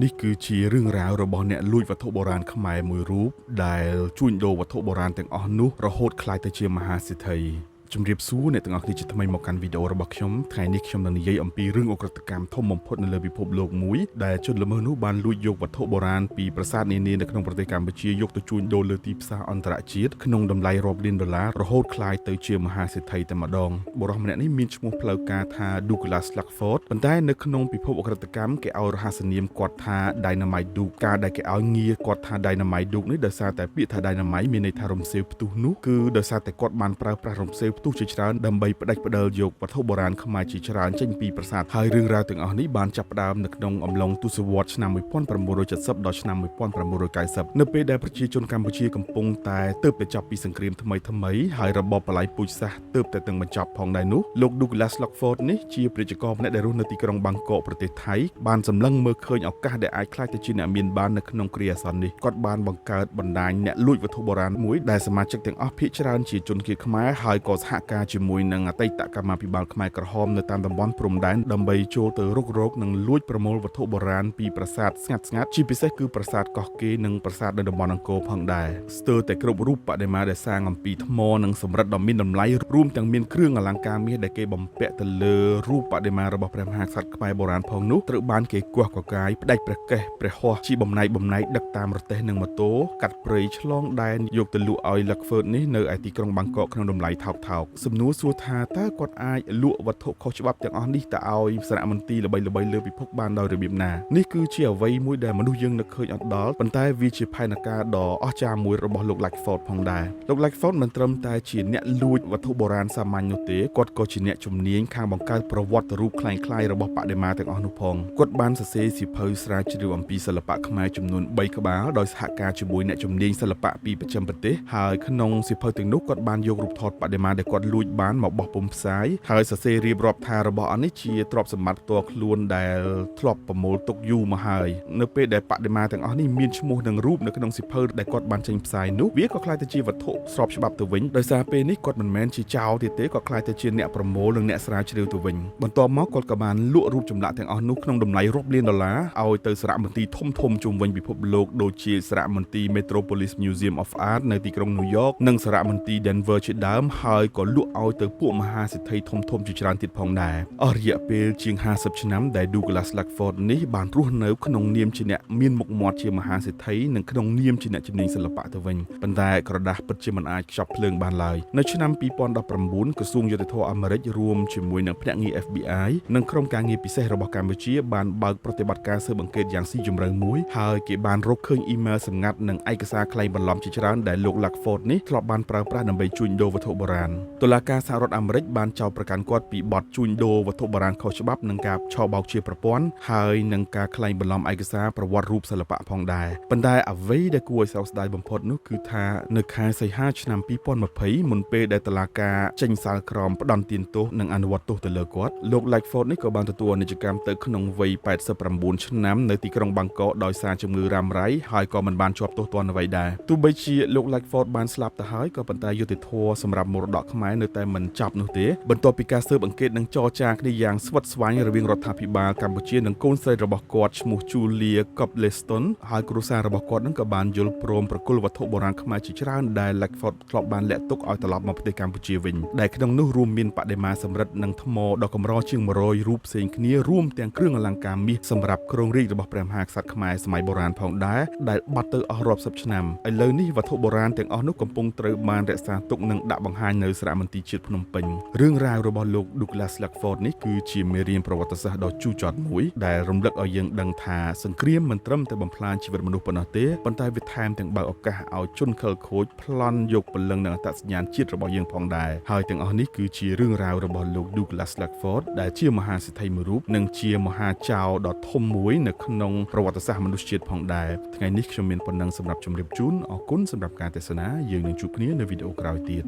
នេះគឺជារឿងរ៉ាវរបស់អ្នកលួចវត្ថុបុរាណខ្មែរមួយរូបដែលជួញដូរវត្ថុបុរាណទាំងអស់នោះរហូតក្លាយទៅជាមហាសេដ្ឋីជំរាបសួរអ្នកទាំងអស់គ្នាជាថ្មីមកកាន់វីដេអូរបស់ខ្ញុំថ្ងៃនេះខ្ញុំនឹងនិយាយអំពីរឿងអក្រិតកម្មធំបំផុតនៅលើពិភពលោកមួយដែលជនល្មើសនោះបានលួចយកវត្ថុបុរាណពីប្រាសាទនានានៅក្នុងប្រទេសកម្ពុជាយកទៅជួញដូរលើទីផ្សារអន្តរជាតិក្នុងតម្លៃរាប់លានដុល្លាររហូតក្លាយទៅជាមហាសេដ្ឋីតែម្ដងបុរសម្នាក់នេះមានឈ្មោះផ្លូវការថា Douglas Luckford ប៉ុន្តែនៅក្នុងពិភពអក្រិតកម្មគេឲ្យរហស្សនាមគាត់ថា Dynamite Duke ការដែលគេឲ្យងារគាត់ថា Dynamite Duke នេះដោយសារតែពាក្យថា Dynamite មានន័យថារំសេវផ្ទុះនោះគឺដោយសារតែគាត់បានប្រើប្រាស់រំសេវផ្ទុះជាច្រើនដើម្បីផ្ដាច់ផ្ដាល់យកវត្ថុបុរាណខ្មែរជាច្រើនចេញពីប្រាសាទហើយរឿងរ៉ាវទាំងអស់នេះបានចាប់ផ្ដើមនៅក្នុងអំឡុងទសវត្សរ៍ឆ្នាំ1970ដល់ឆ្នាំ1990នៅពេលដែលប្រជាជនកម្ពុជាកំពុងតែទើបតែចាប់ពីសង្គ្រាមថ្មីហើយរបបបល្ល័ង្កពូជសាសន៍ទើបតែទាំងបញ្ចប់ផងដែរនោះលោក Douglas Luckford នេះជាប្រជាករម្នាក់ដែលរស់នៅទីក្រុងបាងកកប្រទេសថៃបានសម្លឹងមើលឃើញឱកាសដែលអាចក្លាយទៅជាអ្នកមានបាននៅក្នុងគ្រាអាសន្ននេះគាត់បានបង្កើតបណ្ដាញអ្នកលួចវត្ថុបុរាណមួយដែលសមាជិកទាំងអស់ភាគច្រើនជាជនជាតិខ្មែរហើយក៏សហការជាមួយនឹងអតីតកម្មាភិបាលខ្មែរក្រហមនៅតាមតំបន់ព្រំដែនដើម្បីចូលទៅរុករកនិងលួចប្រមូលវត្ថុបុរាណពីប្រាសាទស្ងាត់ៗជាពិសេសគឺប្រាសាទកោះកេរនិងប្រាសាទនៅតំបន់អង្គរផងដែរស្ទើរតែគ្រប់រូបបដិមាដែលសាងអំពីថ្មនិងសំរិទ្ធដ៏មានតម្លៃរួមទាំងមានគ្រឿងអលង្ការមាសដែលគេបំពាក់ទៅលើរូបបដិមារបស់ព្រះមហាក្សត្រខ្មែរបុរាណផងនោះត្រូវបានគេគោះកកាយផ្ដាច់ព្រះកេសព្រះហស្ថជាបំណែកដឹកតាមរទេះនិងម៉ូតូកាត់ព្រៃឆ្លងដែនយកទៅលក់ឲ្យ Luckford នេះនៅឯទីក្រុងបាងកកក្នុងតម្លៃថោកៗសំណួរសួរថាតើគាត់អាចលក់វត្ថុខុសច្បាប់ទាំងអស់នេះទៅឲ្យសារមន្ទីរល្បីៗលើពិភពបានដោយរបៀបណានេះគឺជាអ្វីមួយដែលមនុស្សយើងនឹកឃើញអត់ដល់ប៉ុន្តែវាជាផែនការដ៏អស្ចារ្យមួយរបស់លោក Luckford ផងដែរលោក Luckford មិនត្រឹមតែជាអ្នកលួចវត្ថុបុរាណសាមញ្ញនោះទេគាត់ក៏ជាអ្នកជំនាញខាងបង្កើតប្រវត្តិរូបคล้ายៗរបស់បដិមាទាំងអស់នោះផងគាត់បានសរសេរសៀវភៅស្រាវជ្រាវអំពីសិល្បៈខ្មែរចំនួន3ក្បាលដោយសហការជាមួយអ្នកជំនាញសិល្បៈពីបស្ចិមប្រទេសហើយក្នុងសៀវភៅទាំងនោះគាត់បានយករូបថតបដិមាដែលគាត់លួចបានមកបោះពុម្ពផ្សាយហើយសរសេររៀបរាប់ថារបស់អស់នេះជាទ្រព្យសម្បត្តិផ្ទាល់ខ្លួនដែលធ្លាប់ប្រមូលទុកយូរមកហើយនៅពេលដែលបដិមាទាំងអស់នេះមានឈ្មោះនិងរូបនៅក្នុងសៀវភៅដែលគាត់បានចេញផ្សាយនោះវាក៏ក្លាយទៅជាវត្ថុស្របច្បាប់ទៅវិញដោយសារពេលនេះគាត់មិនមែនជាចោរទៀតទេគាត់ក្លាយទៅជាអ្នកប្រមូលនិងអ្នកស្រាវជ្រាវទៅវិញបន្ទាប់មកគាត់ក៏បានលក់រូបចម្លាក់ទាំងអស់នោះក្នុងតម្លៃរាប់លានដុល្លារឲ្យទៅសារមន្ទីរធំៗជុំវិញពិភពលោកដូចជាសារមន្ទីរ Metropolis Museum of Art នៅទីក្រុង New York និងសារមន្ទីរ Denver ជាដើមហើយក៏លក់ឲ្យទៅពួកមហាសេដ្ឋីធំៗជាច្រើនទៀតផងដែរអស់រយៈពេលជាង50ឆ្នាំដែល Douglas Luckford នេះបានរស់នៅក្នុងនាមជាអ្នកមានមុខមាត់ជាមហាសេដ្ឋីនិងក្នុងនាមជាអ្នកជំនាញសិល្បៈទៅវិញប៉ុន្តែក្រដាស់ពិតជាមិនអាចខ្ចប់ភ្លើងបានឡើយនៅឆ្នាំ2019ក្រសួងយុតិធធម៌អាមេរិករួមជាមួយនឹងភ្នាក់ងារ FBI និងក្រុមការងារពិសេសរបស់កម្ពុជាបានបើកប្រតិបត្តិការស៊ើបអង្កេតយ៉ាងស៊ីជម្រៅមួយហើយគេបានរកឃើញអ៊ីមែលសម្ងាត់និងឯកសារក្លែងបន្លំជាច្រើនដែលលោក Luckford នេះធ្លាប់បានប្រើប្រាស់ដើម្បីជួញដូរវត្ថុបុរាណតុលាការសហរដ្ឋអាមេរិកបានចោទប្រកាន់គាត់ពីបទជួញដូរវត្ថុបុរាណខុសច្បាប់និងការឆបោកជាប្រព័ន្ធហើយនឹងការក្លែងបន្លំឯកសារប្រវត្តិរូបសិល្បៈផងដែរប៉ុន្តែអ្វីដែលគួរឲ្យសោកស្ដាយបំផុតនោះគឺថានៅខែសីហាឆ្នាំ2020មុនពេលដែលតុលាការចេញសាលក្រមផ្ដន្ទាទោសនិងអនុវត្តទោសទៅលើគាត់លោក Luckford នេះក៏បានទទួលអនិច្ចកម្មទៅក្នុងវ័យ89ឆ្នាំនៅទីក្រុងបាងកកដោយសារជំងឺរ៉ាំរ៉ៃហើយក៏មិនបានជាប់ទោសទណ្ឌអ្វីដែរទោះបីជាលោក Luckford បានស្លាប់ទៅហើយក៏ប៉ុន្តែយុត្តិធម៌សម្រាប់មរតកខ្មែរនៅតែមិនចប់នោះទេបន្ទាប់ពីការស៊ើបអង្កេតនិងចរចាគ្នាយ៉ាងស្វិតស្វាញរវាងរដ្ឋាភិបាលកម្ពុជានិងកូនស្រីរបស់គាត់ឈ្មោះ Julia Cobblestone ហើយគ្រួសាររបស់គាត់នឹងក៏បានយល់ព្រមប្រគល់វត្ថុបុរាណខ្មែរជាច្រើនដែល Luckford ធ្លាប់បានលាក់ទុកឲ្យត្រឡប់មកប្រទេសកម្ពុជាវិញដែលក្នុងនោះរួមមានបដិមាសំរិទ្ធនិងថ្មដ៏កម្រជាង100រូបផ្សេងគ្នារួមទាំងគ្រឿងអលង្ការមាសសម្រាប់គ្រងរាជ្យរបស់ព្រះមហាក្សត្រខ្មែរសម័យបុរាណផងដែរដែលបាត់ទៅអស់រាប់សិបឆ្នាំឥឡូវនេះវត្ថុបុរាណទាំងអស់នោះកំពុងត្រូវបានរក្សាទុកនិងដាក់បង្ហាញនៅសារមន្ទីរជាតិភ្នំពេញរឿងរ៉ាវរបស់លោក Douglas Luckford នេះគឺជាមេរៀនប្រវត្តិសាស្ត្រដ៏ជូរចត់មួយដែលរំលឹកឲ្យយើងដឹងថាសង្គ្រាមមិនត្រឹមតែបំផ្លាញជីវិតមនុស្សប៉ុណ្ណោះទេប៉ុន្តែវាថែមទាំងបើកឱកាសឲ្យជនខិលខូចប្លន់យកព្រលឹងនិងអត្តសញ្ញាណជាតិរបស់យើងផងដែរហើយទាំងអស់នេះគឺជារឿងរ៉ាវរបស់លោក Douglas Luckford ដែលជាមហាសេដ្ឋីមួយរូបនិងជាមហាចៅដ៏ធំមួយនៅក្នុងប្រវត្តិសាស្ត្រមនុស្សជាតិផងដែរថ្ងៃនេះខ្ញុំមានប៉ុណ្ណឹងសម្រាប់ជម្រាបជូនអរគុណសម្រាប់ការទស្សនាយើងនឹងជួបគ្នានៅវីដេអូក្រោយទៀត